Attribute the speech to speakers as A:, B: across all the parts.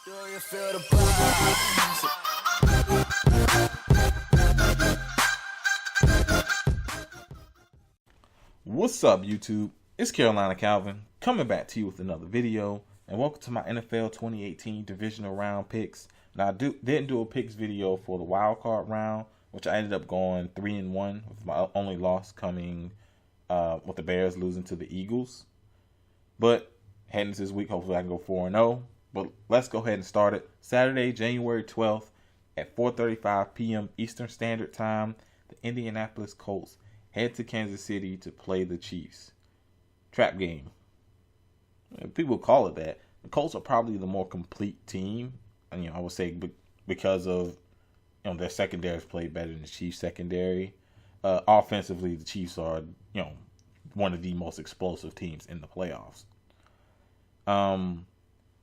A: Do you feel the vibes?
B: What's up, YouTube? It's Carolina Calvin coming back to you with another video, and welcome to my NFL 2018 Divisional round picks. Now, I didn't do a picks video for the wild card round, which I ended up going 3-1 with my only loss coming with the Bears losing to the Eagles. But heading into this week, hopefully I can go 4-0. But let's go ahead and start it. Saturday, January 12th at 4:35 p.m. Eastern Standard Time, the Indianapolis Colts head to Kansas City to play the Chiefs. Trap game. People call it that. The Colts are probably the more complete team, and I would say because of their secondaries play better than the Chiefs secondary. Offensively, the Chiefs are one of the most explosive teams in the playoffs.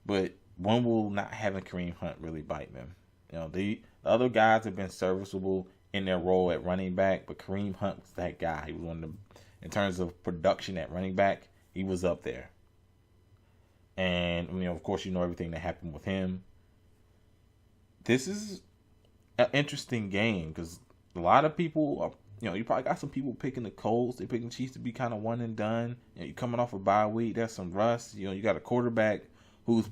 B: But when will not having Kareem Hunt really bite them? The other guys have been serviceable in their role at running back, but Kareem Hunt was that guy. He was one of the, in terms of production at running back, he was up there. And of course, everything that happened with him. This is an interesting game because a lot of people are, you probably got some people picking the Colts. They're picking Chiefs to be kind of one and done. You're coming off a bye week. There's some rust. You got a quarterback who's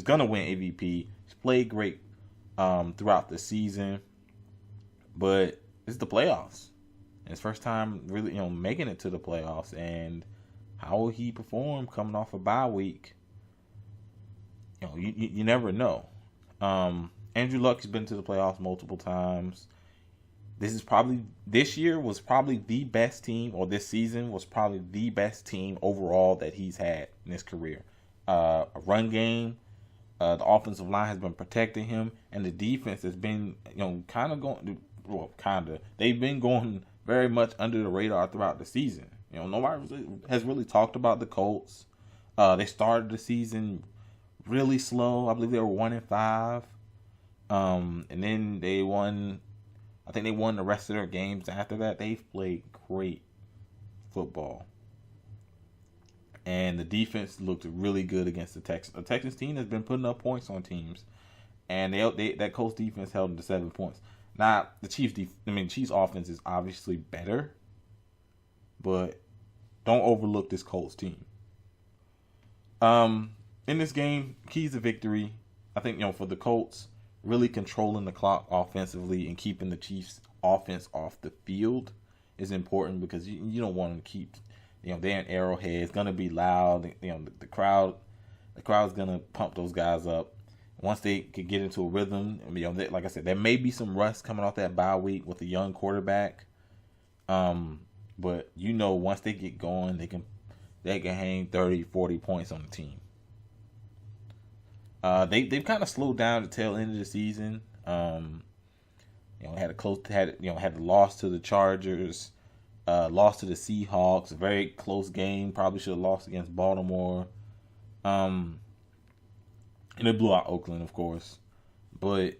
B: going to win MVP. He's played great throughout the season, but it's the playoffs. And his first time really, making it to the playoffs. And how will he perform coming off a bye week? You never know. Andrew Luck has been to the playoffs multiple times. This year was probably the best team, or this season was probably the best team overall that he's had in his career. A run game, the offensive line has been protecting him, and the defense has been, they've been going very much under the radar throughout the season. Nobody has really talked about the Colts. They started the season really slow. I believe they were 1-5, and then they won. I think they won the rest of their games after that. They've played great football. And the defense looked really good against the Texans. The Texans team has been putting up points on teams. And that Colts defense held them to 7 points. Now, the Chiefs offense is obviously better. But don't overlook this Colts team. In this game, keys to victory, I think, for the Colts, really controlling the clock offensively and keeping the Chiefs offense off the field is important because you don't want them to keep, they're in Arrowhead. It's going to be loud. The crowd's going to pump those guys up. Once they could get into a rhythm, like I said, there may be some rust coming off that bye week with a young quarterback. But once they get going, they can hang 30, 40 points on the team. They've kind of slowed down the tail end of the season. Had the loss to the Chargers, lost to the Seahawks, a very close game. Probably should have lost against Baltimore. And they blew out Oakland, of course. But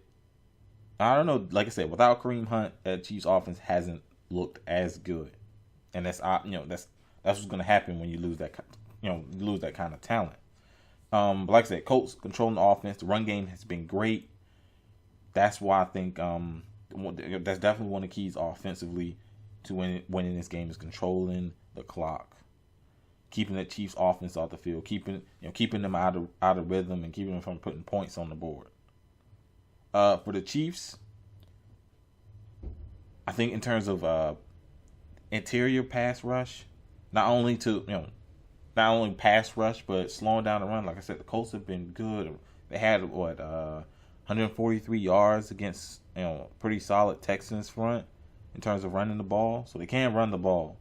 B: I don't know. Like I said, without Kareem Hunt, that Chiefs offense hasn't looked as good, and that's what's going to happen when you lose that kind of talent. But like I said, Colts controlling the offense. The run game has been great. That's why I think that's definitely one of the keys offensively to winning this game is controlling the clock, keeping the Chiefs offense off the field, keeping them out of rhythm, and keeping them from putting points on the board. For the Chiefs, I think in terms of interior pass rush, not only pass rush, but slowing down the run. Like I said, the Colts have been good. They had 143 yards against pretty solid Texans front in terms of running the ball. So they can run the ball,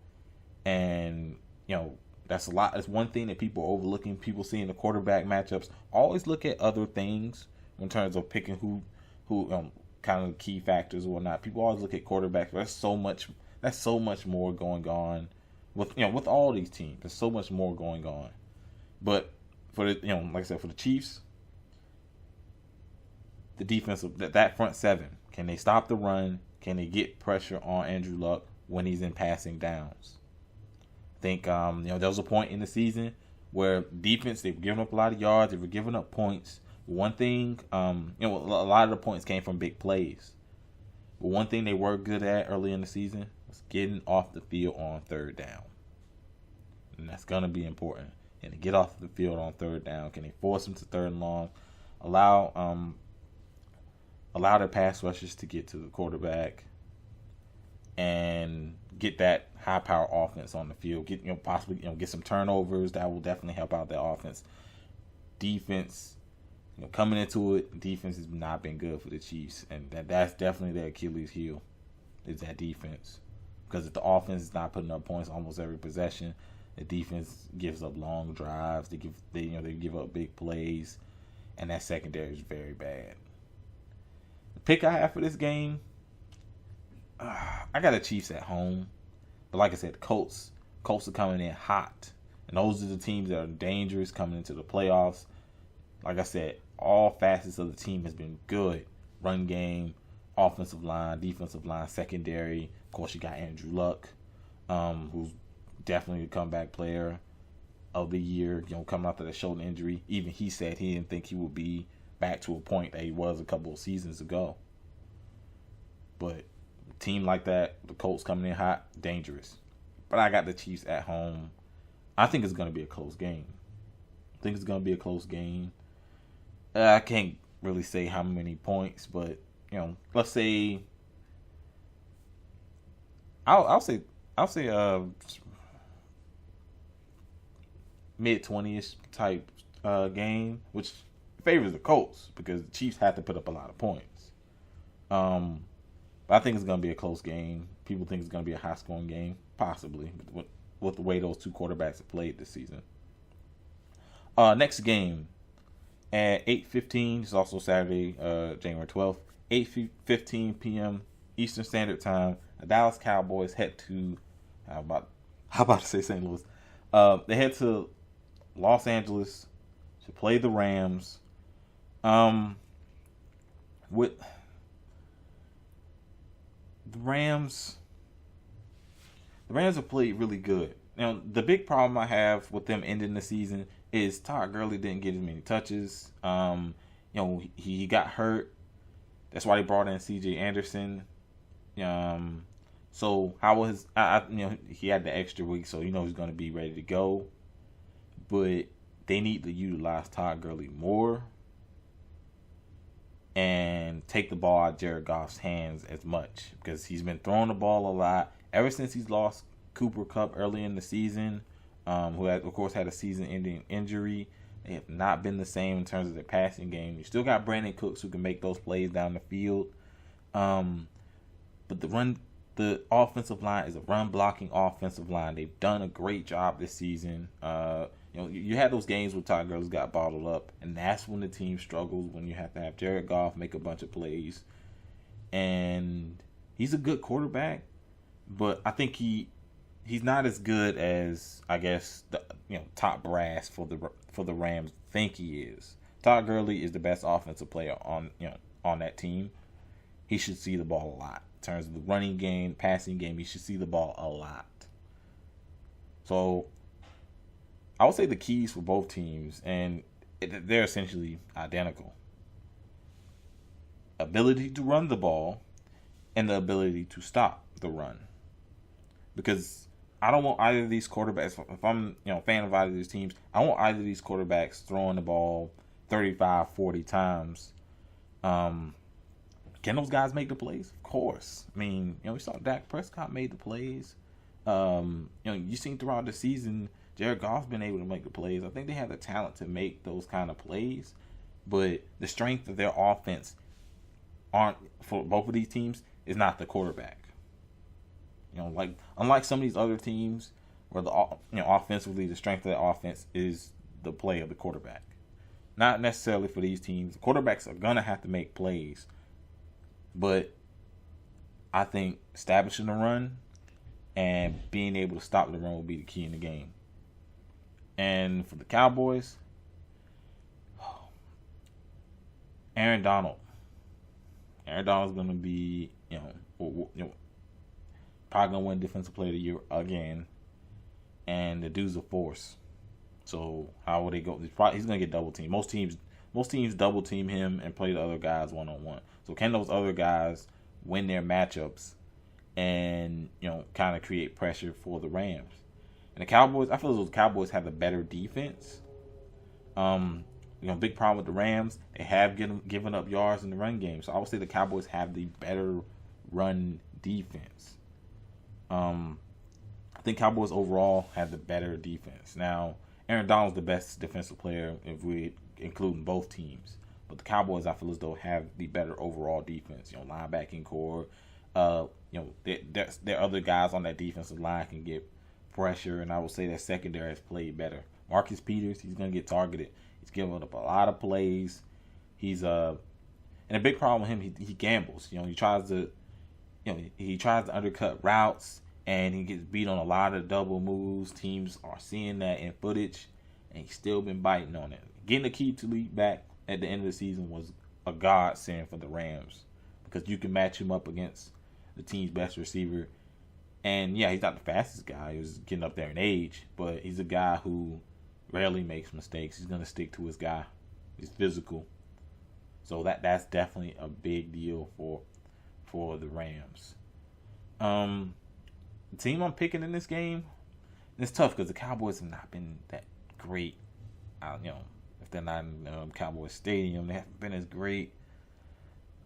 B: and that's a lot. That's one thing that people are overlooking. People seeing the quarterback matchups always look at other things in terms of picking who kind of key factors or whatnot. People always look at quarterbacks. But that's so much more going on. With all these teams, there's so much more going on. But for the, like I said, for the Chiefs, the defense of that front seven, can they stop the run? Can they get pressure on Andrew Luck when he's in passing downs? I think there was a point in the season where defense, they were giving up a lot of yards, they were giving up points, One thing, a lot of the points came from big plays. But one thing they were good at early in the season was getting off the field on third down. And that's going to be important. And to get off the field on third down, can they force them to third and long? Allow their pass rushers to get to the quarterback and get that high power offense on the field. Possibly get some turnovers. That will definitely help out their offense. Defense, coming into it, defense has not been good for the Chiefs, and that's definitely their Achilles heel, is that defense. Because if the offense is not putting up points almost every possession, the defense gives up long drives. They give up big plays, and that secondary is very bad. The pick I have for this game, I got the Chiefs at home, but like I said, the Colts are coming in hot, and those are the teams that are dangerous coming into the playoffs. Like I said, all facets of the team has been good. Run game, offensive line, defensive line, secondary. Of course, you got Andrew Luck, who's definitely a comeback player of the year, coming after the shoulder injury. Even he said he didn't think he would be back to a point that he was a couple of seasons ago. But a team like that, the Colts coming in hot, dangerous. But I got the Chiefs at home. I think it's going to be a close game. I can't really say how many points, but let's say I'll say mid-20ish type game, which favors the Colts because the Chiefs have to put up a lot of points. But I think it's going to be a close game. People think it's going to be a high-scoring game, possibly, with the way those two quarterbacks have played this season. Next game at 8:15. It's also Saturday, January 12th, 8:15 p.m. Eastern Standard Time. The Dallas Cowboys head to how about to say St. Louis? They head to Los Angeles to play the Rams. With the Rams have played really good. Now, the big problem I have with them ending the season is Todd Gurley didn't get as many touches. He got hurt. That's why they brought in C.J. Anderson. So how was he had the extra week, so he's going to be ready to go. But they need to utilize Todd Gurley more and take the ball out of Jared Goff's hands as much, because he's been throwing the ball a lot ever since he's lost Cooper Kupp early in the season, who had, of course, had a season-ending injury. They have not been the same in terms of their passing game. You still got Brandon Cooks who can make those plays down the field, but the offensive line is a run-blocking offensive line. They've done a great job this season. You had those games where Todd Gurley got bottled up, and that's when the team struggles, when you have to have Jared Goff make a bunch of plays. And he's a good quarterback, but I think he's not as good as, I guess, the top brass for the Rams think he is. Todd Gurley is the best offensive player on that team. He should see the ball a lot. In terms of the running game, passing game, he should see the ball a lot. So I would say the keys for both teams, and they're essentially identical: ability to run the ball and the ability to stop the run. Because I don't want either of these quarterbacks, if I'm a fan of either of these teams, I want either of these quarterbacks throwing the ball 35, 40 times. Can those guys make the plays? Of course. I mean, we saw Dak Prescott made the plays. You seen throughout the season, Jared Goff's been able to make the plays. I think they have the talent to make those kind of plays, but the strength of their offense for both of these teams is not the quarterback. Unlike some of these other teams where offensively the strength of the offense is the play of the quarterback. Not necessarily for these teams. The quarterbacks are gonna have to make plays, but I think establishing the run and being able to stop the run will be the key in the game. And for the Cowboys, Aaron Donald. Aaron Donald's going to be, probably going to win Defensive Player of the Year again. And the dude's a force. So how will they go? He's going to get double teamed. Most teams most teams double team him and play the other guys one on one. So can those other guys win their matchups and kind of create pressure for the Rams? And the Cowboys, I feel as though the Cowboys have a better defense. Big problem with the Rams, they have given up yards in the run game. So I would say the Cowboys have the better run defense. I think Cowboys overall have the better defense. Now, Aaron Donald's the best defensive player if we include both teams. But the Cowboys, I feel as though, have the better overall defense. Linebacking core. Their other guys on that defensive line can get pressure, and I would say that secondary has played better. Marcus Peters, he's going to get targeted. He's giving up a lot of plays. He's and a big problem with him, he gambles. He tries to undercut routes, and he gets beat on a lot of double moves. Teams are seeing that in footage, and he's still been biting on it. Getting the key to lead back at the end of the season was a godsend for the Rams because you can match him up against the team's best receiver. And yeah, he's not the fastest guy. He's getting up there in age, but he's a guy who rarely makes mistakes. He's going to stick to his guy. He's physical. So that's definitely a big deal for the Rams. The team I'm picking in this game, it's tough because the Cowboys have not been that great. If they're not in Cowboys Stadium, they haven't been as great.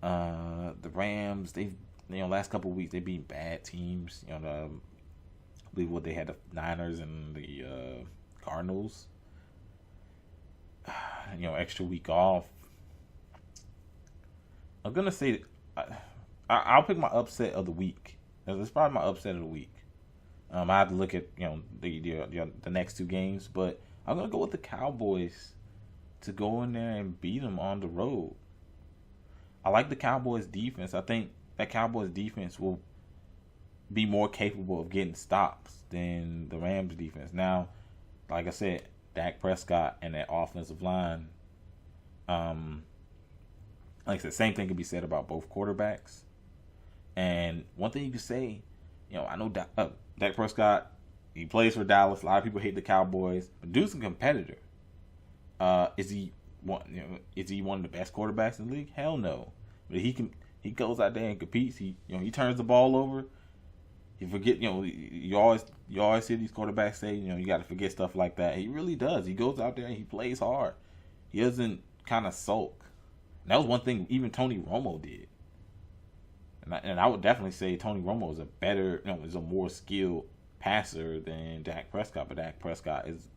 B: The Rams, they've last couple of weeks they've been bad teams. I believe they had the Niners and the Cardinals. Extra week off. I'm gonna say I'll pick my upset of the week. It's probably my upset of the week. I have to look at the next two games, but I'm gonna go with the Cowboys to go in there and beat them on the road. I like the Cowboys defense. I think that Cowboys defense will be more capable of getting stops than the Rams defense. Now, like I said, Dak Prescott and that offensive line, like I said, same thing can be said about both quarterbacks. And one thing you can say, I know Dak Prescott, he plays for Dallas. A lot of people hate the Cowboys, but dude's a competitor. Is he one of the best quarterbacks in the league? Hell no. But he goes out there and competes. He turns the ball over. You forget, you always hear these quarterbacks say, you got to forget stuff like that. He really does. He goes out there and he plays hard. He doesn't kind of sulk. And that was one thing even Tony Romo did. And I would definitely say Tony Romo is is a more skilled passer than Dak Prescott. But Dak Prescott is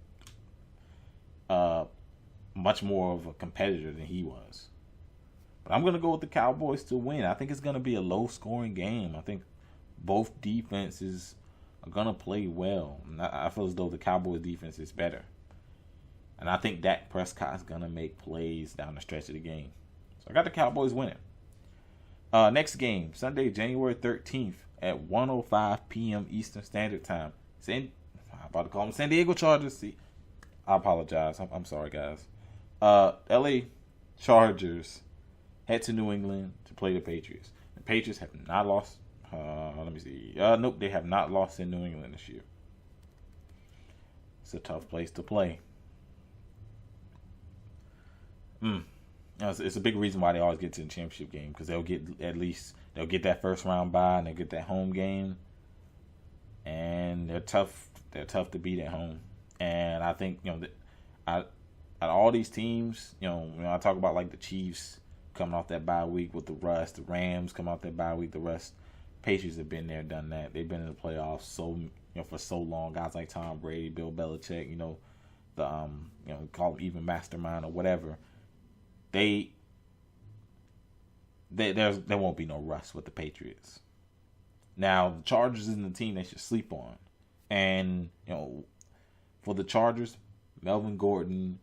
B: much more of a competitor than he was. But I'm going to go with the Cowboys to win. I think it's going to be a low-scoring game. I think both defenses are going to play well. And I feel as though the Cowboys defense is better. And I think Dak Prescott is going to make plays down the stretch of the game. So I got the Cowboys winning. Next game, Sunday, January 13th at 1:05 p.m. Eastern Standard Time. I'm about to call them San Diego Chargers. See, I apologize. I'm sorry, guys. LA Chargers head to New England to play the Patriots. The Patriots have not lost. Let me see. Nope, they have not lost in New England this year. It's a tough place to play. It's a big reason why they always get to the championship game because they'll get that first round bye and they'll get that home game, and they're tough. They're tough to beat at home. And I think out of all these teams, I talk about like the Chiefs coming off that bye week with the rust, the Rams coming off that bye week, the rust. Patriots have been there, done that. They've been in the playoffs for so long. Guys like Tom Brady, Bill Belichick, call them even mastermind or whatever. There won't be no rust with the Patriots. Now, the Chargers isn't the team they should sleep on. And, for the Chargers, Melvin Gordon,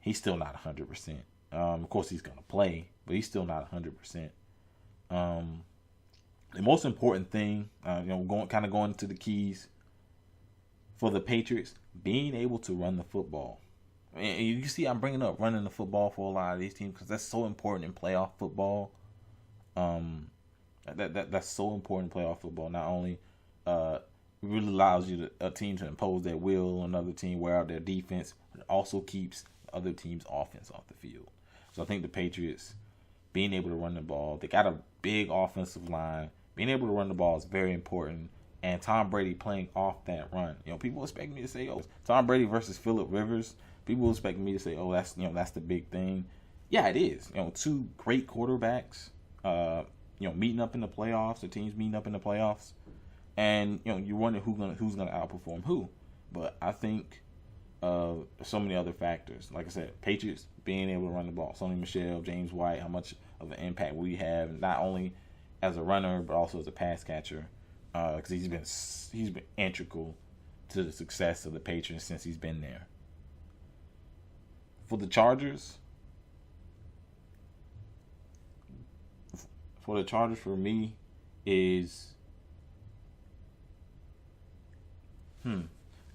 B: he's still not 100%. Of course, he's going to play, but he's still not 100%. The most important thing, going into the keys for the Patriots, being able to run the football. And you can see I'm bringing up running the football for a lot of these teams because that's so important in playoff football. That's so important in playoff football. Not only it really allows a team to impose their will on another team, wear out their defense, but it also keeps the other team's offense off the field. So I think the Patriots being able to run the ball, they got a big offensive line. Being able to run the ball is very important. And Tom Brady playing off that run. People expect me to say, oh, Tom Brady versus Phillip Rivers. People expect me to say, oh, that's the big thing. Yeah, it is. Two great quarterbacks, meeting up in the playoffs, the teams meeting up in the playoffs. And, you wonder who's gonna outperform who. But I think so many other factors. Like I said, Patriots being able to run the ball. Sony Michel, James White, how much of an impact we have, not only as a runner, but also as a pass catcher. Because he's been integral to the success of the Patriots since he's been there. For the Chargers, for me is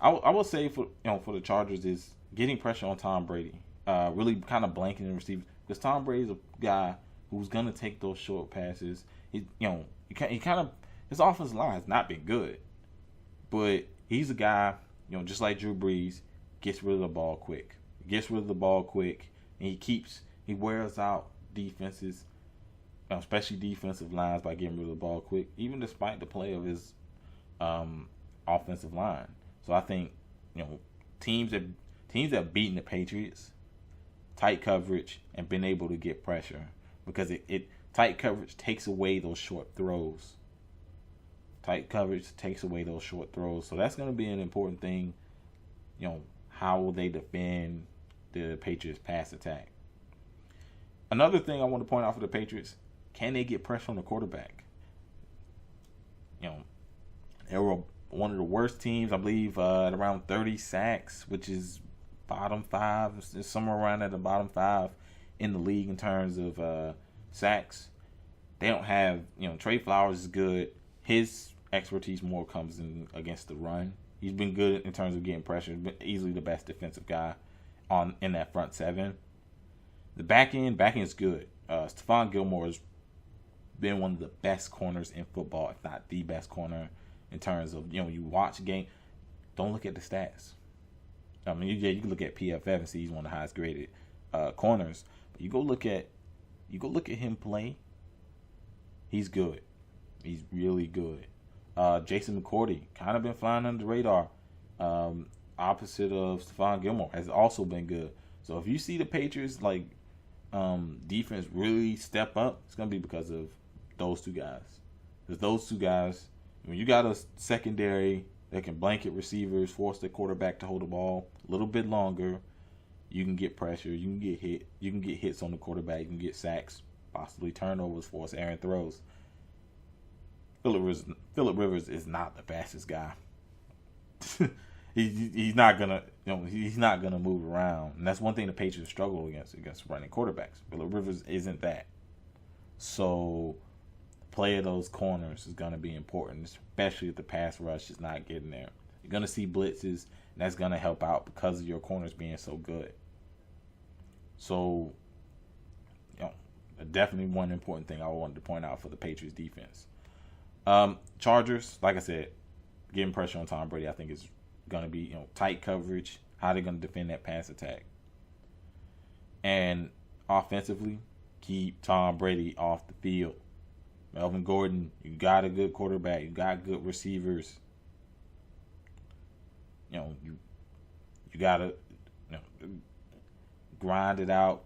B: I will say for the Chargers is getting pressure on Tom Brady, really kind of blanking the receiver, because Tom Brady's a guy who's gonna take those short passes. He kind of, his offensive line has not been good, but he's a guy, just like Drew Brees, gets rid of the ball quick. And he wears out defenses, especially defensive lines, by getting rid of the ball quick, even despite the play of his offensive line. So I think, teams that beaten the Patriots, tight coverage and been able to get pressure, because tight coverage takes away those short throws. So that's going to be an important thing. How will they defend the Patriots' pass attack? Another thing I want to point out for the Patriots, can they get pressure on the quarterback? They were one of the worst teams, I believe, at around 30 sacks, which is bottom 5, somewhere around at the bottom 5 in the league in terms of sacks. They don't have, Trey Flowers is good. His expertise more comes in against the run. He's been good in terms of getting pressure. He's been easily the best defensive guy in that front seven. The back end is good. Stephon Gilmore has been one of the best corners in football, if not the best corner, in terms of, you watch a game, don't look at the stats. I mean, you can look at PFF and see he's one of the highest graded corners. But you go look at him play, he's good. He's really good. Jason McCourty, kind of been flying under the radar. Opposite of Stephon Gilmore, has also been good. So if you see the Patriots defense really step up, it's gonna be because of those two guys. Because those two guys, when you got a secondary that can blanket receivers, force the quarterback to hold the ball a little bit longer, you can get pressure, you can get hit, you can get hits on the quarterback, you can get sacks, possibly turnovers, force errant throws. Phillip Rivers is not the fastest guy. He's not gonna move around, and that's one thing the Patriots struggle against running quarterbacks. Phillip Rivers isn't that. So, play of those corners is gonna be important, especially if the pass rush is not getting there. You're gonna see blitzes, and that's gonna help out because of your corners being so good. So, definitely one important thing I wanted to point out for the Patriots defense. Chargers, like I said, getting pressure on Tom Brady, I think is going to be, tight coverage, how they're going to defend that pass attack. And offensively, keep Tom Brady off the field. Melvin Gordon, you got a good quarterback, you got good receivers. You got to grind it out,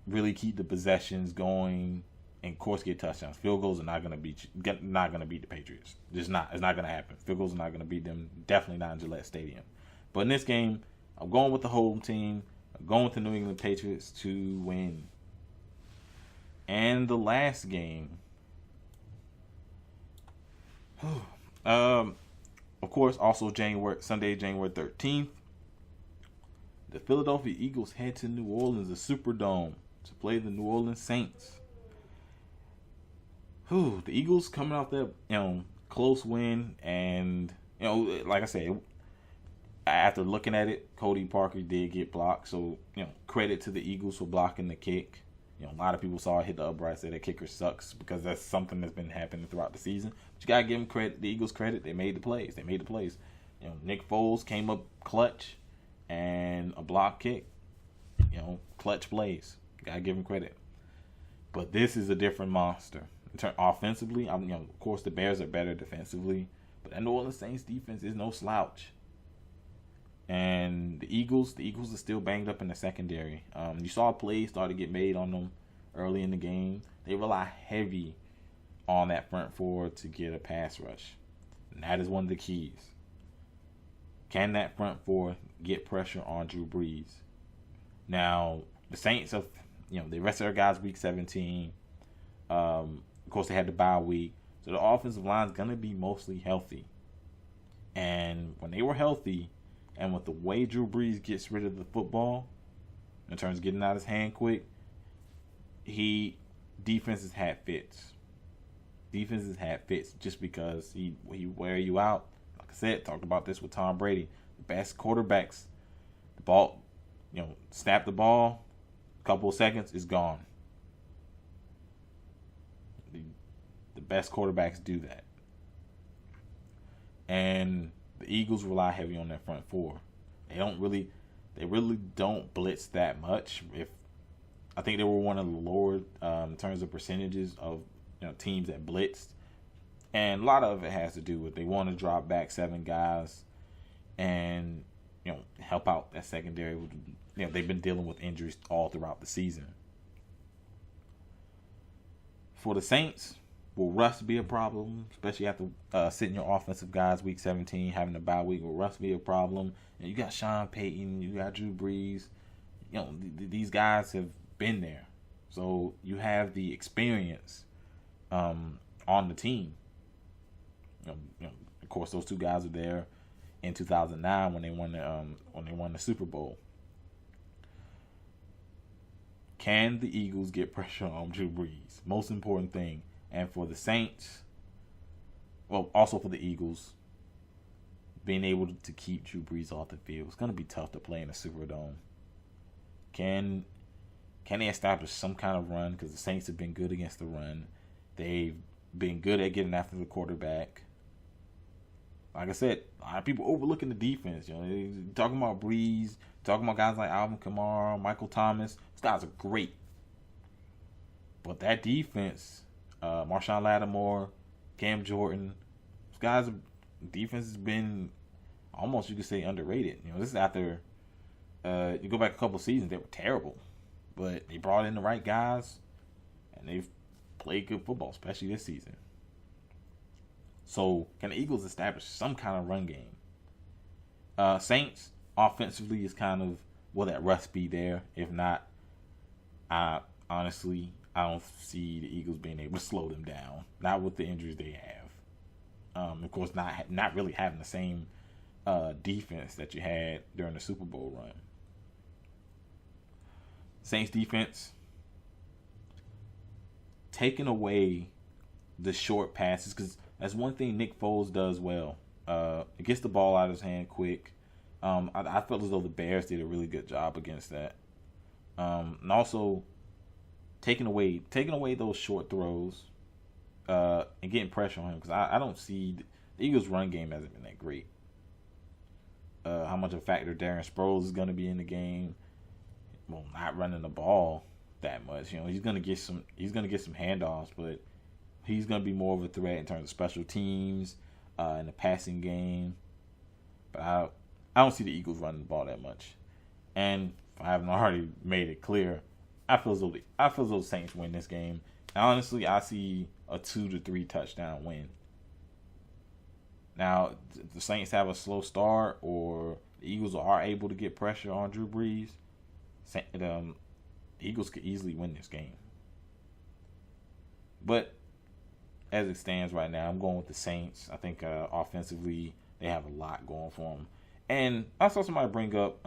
B: really keep the possessions going, and of course get touchdowns. Field goals are not going to beat the Patriots. It's not going to happen. Field goals are not going to beat them. Definitely not in Gillette Stadium. But in this game, I'm going with the home team. I'm going with the New England Patriots to win. And the last game, of course, also Sunday, January 13th, the Philadelphia Eagles head to New Orleans, the Superdome, to play the New Orleans Saints. The Eagles coming out there, close win, and like I said, after looking at it, Cody Parker did get blocked, so credit to the Eagles for blocking the kick. A lot of people saw it hit the upright, say that kicker sucks, because that's something that's been happening throughout the season. But you gotta give them credit, the Eagles credit. They made the plays. Nick Foles came up clutch, and a block kick. Clutch plays. Gotta give him credit. But this is a different monster. Offensively, of course the Bears are better defensively, but that New Orleans Saints defense is no slouch. And the Eagles are still banged up in the secondary. You saw plays start to get made on them early in the game. They rely heavy on that front four to get a pass rush. And that is one of the keys. Can that front four get pressure on Drew Brees? Now, the Saints have, they rested their guys week 17. Of course, they had the bye week. So the offensive line is going to be mostly healthy. And when they were healthy, and with the way Drew Brees gets rid of the football, in terms of getting out his hand quick, defenses had fits. Defenses had fits just because he wear you out. Like I said, talked about this with Tom Brady. The best quarterbacks, the ball, snap the ball, a couple of seconds, it's gone. The best quarterbacks do that. And the Eagles rely heavy on that front four. They really don't blitz that much. I think they were one of the lower in terms of percentages of teams that blitzed, and a lot of it has to do with they want to drop back 7 guys and help out that secondary. They've been dealing with injuries all throughout the season. For the Saints, will rust be a problem, especially after sitting your offensive guys week 17, having a bye week? Will rust be a problem? And you got Sean Payton, you got Drew Brees. These guys have been there, so you have the experience on the team. Of course, those 2 guys were there in 2009 when they won the Super Bowl. Can the Eagles get pressure on Drew Brees? Most important thing. And for the Saints, also for the Eagles, being able to keep Drew Brees off the field. It's going to be tough to play in a Superdome. Can they establish some kind of run? Because the Saints have been good against the run. They've been good at getting after the quarterback. Like I said, a lot of people overlooking the defense. They're talking about Brees, talking about guys like Alvin Kamara, Michael Thomas. These guys are great. But that defense, Marshawn Lattimore, Cam Jordan, these guys, defense has been almost, you could say, underrated. This is after you go back a couple seasons, they were terrible. But they brought in the right guys, and they've played good football, especially this season. So, can the Eagles establish some kind of run game? Saints, offensively, is kind of, will that rust be there? If not, I don't see the Eagles being able to slow them down. Not with the injuries they have. Of course, not really having the same defense that you had during the Super Bowl run. Saints defense, taking away the short passes, because that's one thing Nick Foles does well. It gets the ball out of his hand quick. I felt as though the Bears did a really good job against that. And also taking away those short throws and getting pressure on him, because I don't see the Eagles' run game hasn't been that great. How much of a factor Darren Sproles is going to be in the game? Well, not running the ball that much. He's going to get some handoffs, but he's going to be more of a threat in terms of special teams, in the passing game. But I don't see the Eagles running the ball that much. And if I haven't already made it clear, I feel as though the Saints win this game. And honestly, I see a 2 to 3 touchdown win. Now, if the Saints have a slow start, or the Eagles are able to get pressure on Drew Brees, the Eagles could easily win this game. But as it stands right now, I'm going with the Saints. I think offensively they have a lot going for them. And I saw somebody bring up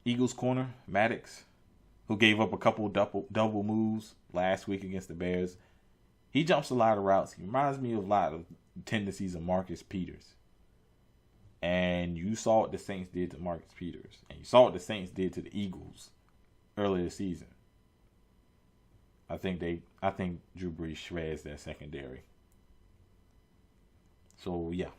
B: Eagles corner, Maddox, who gave up a couple double moves last week against the Bears. He jumps a lot of routes. He reminds me of a lot of tendencies of Marcus Peters. And you saw what the Saints did to Marcus Peters. And you saw what the Saints did to the Eagles earlier this season. I think Drew Brees shreds that secondary. So, yeah,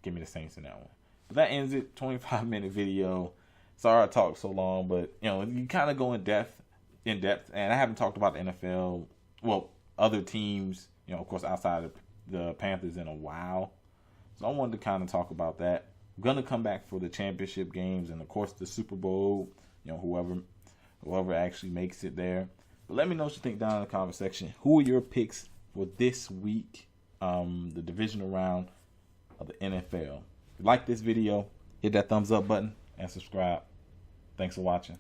B: give me the Saints in that one. But that ends it. 25-minute video. Sorry I talked so long, but you kind of go in depth, and I haven't talked about the NFL, well, other teams, of course, outside of the Panthers in a while. So I wanted to kind of talk about that. I'm gonna come back for the championship games and of course the Super Bowl. Whoever actually makes it there. But let me know what you think down in the comment section. Who are your picks for this week? The divisional round of the NFL. If you like this video, hit that thumbs up button and subscribe. Thanks for watching.